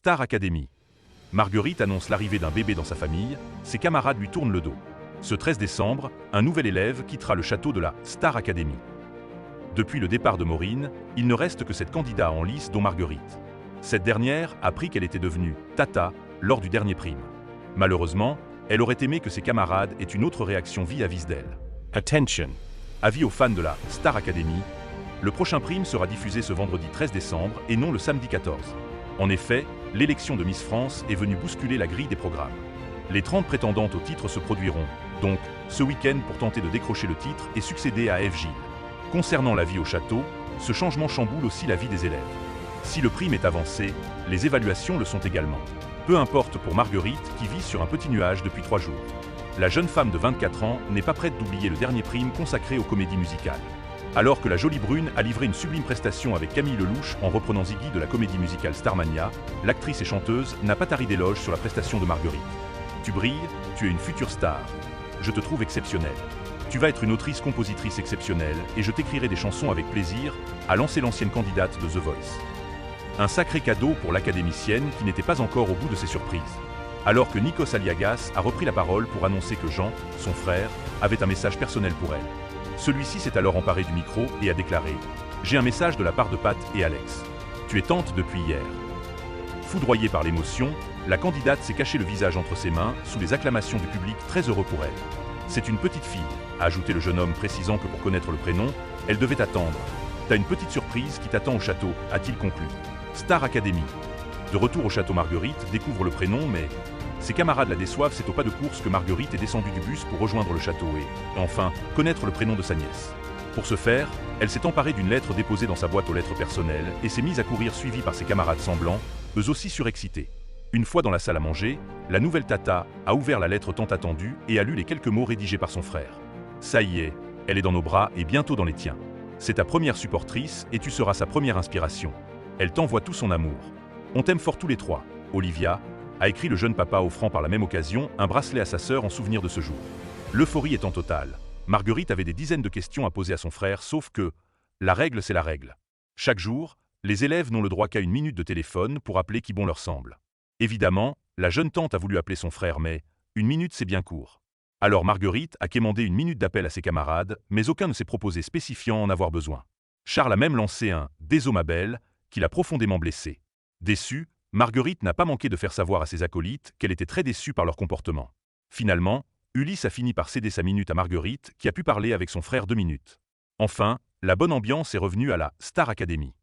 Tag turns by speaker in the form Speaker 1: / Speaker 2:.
Speaker 1: Star Academy. Marguerite annonce l'arrivée d'un bébé dans sa famille, ses camarades lui tournent le dos. Ce 13 décembre, un nouvel élève quittera le château de la Star Academy. Depuis le départ de Maureen, il ne reste que cette candidate en lice dont Marguerite. Cette dernière apprit qu'elle était devenue Tata lors du dernier prime. Malheureusement, elle aurait aimé que ses camarades aient une autre réaction vis-à-vis d'elle.
Speaker 2: Attention.
Speaker 1: Avis aux fans de la Star Academy, le prochain prime sera diffusé ce vendredi 13 décembre et non le samedi 14. En effet, l'élection de Miss France est venue bousculer la grille des programmes. Les 30 prétendantes au titre se produiront, donc, ce week-end pour tenter de décrocher le titre et succéder à FJ. Concernant la vie au château, ce changement chamboule aussi la vie des élèves. Si le prime est avancé, les évaluations le sont également. Peu importe pour Marguerite qui vit sur un petit nuage depuis 3 jours. La jeune femme de 24 ans n'est pas prête d'oublier le dernier prime consacré aux comédies musicales. Alors que la jolie brune a livré une sublime prestation avec Camille Lelouch en reprenant Ziggy de la comédie musicale Starmania, l'actrice et chanteuse n'a pas tari d'éloges sur la prestation de Marguerite. Tu brilles, tu es une future star. Je te trouve exceptionnelle. Tu vas être une autrice-compositrice exceptionnelle et je t'écrirai des chansons avec plaisir, a lancé l'ancienne candidate de The Voice. Un sacré cadeau pour l'académicienne qui n'était pas encore au bout de ses surprises. Alors que Nikos Aliagas a repris la parole pour annoncer que Jean, son frère, avait un message personnel pour elle. Celui-ci s'est alors emparé du micro et a déclaré « J'ai un message de la part de Pat et Alex. Tu es tante depuis hier. » Foudroyée par l'émotion, la candidate s'est caché le visage entre ses mains sous les acclamations du public très heureux pour elle. « C'est une petite fille », a ajouté le jeune homme précisant que pour connaître le prénom, elle devait attendre. « T'as une petite surprise qui t'attend au château », a-t-il conclu. Star Academy. De retour au château, Marguerite découvre le prénom mais ses camarades la déçoivent. C'est au pas de course que Marguerite est descendue du bus pour rejoindre le château et, enfin, connaître le prénom de sa nièce. Pour ce faire, elle s'est emparée d'une lettre déposée dans sa boîte aux lettres personnelles et s'est mise à courir suivie par ses camarades semblants, eux aussi surexcités. Une fois dans la salle à manger, la nouvelle Tata a ouvert la lettre tant attendue et a lu les quelques mots rédigés par son frère. « Ça y est, elle est dans nos bras et bientôt dans les tiens. C'est ta première supportrice et tu seras sa première inspiration. Elle t'envoie tout son amour. On t'aime fort tous les trois. Olivia », a écrit le jeune papa, offrant par la même occasion un bracelet à sa sœur en souvenir de ce jour. L'euphorie étant totale, Marguerite avait des dizaines de questions à poser à son frère, sauf que la règle, c'est la règle. Chaque jour, les élèves n'ont le droit qu'à 1 minute de téléphone pour appeler qui bon leur semble. Évidemment, la jeune tante a voulu appeler son frère, mais 1 minute c'est bien court. Alors Marguerite a quémandé 1 minute d'appel à ses camarades, mais aucun ne s'est proposé spécifiant en avoir besoin. Charles a même lancé un « Désolé ma belle » qui l'a profondément blessée. Déçue, Marguerite n'a pas manqué de faire savoir à ses acolytes qu'elle était très déçue par leur comportement. Finalement, Ulysse a fini par céder sa minute à Marguerite qui a pu parler avec son frère 2 minutes. Enfin, la bonne ambiance est revenue à la Star Academy.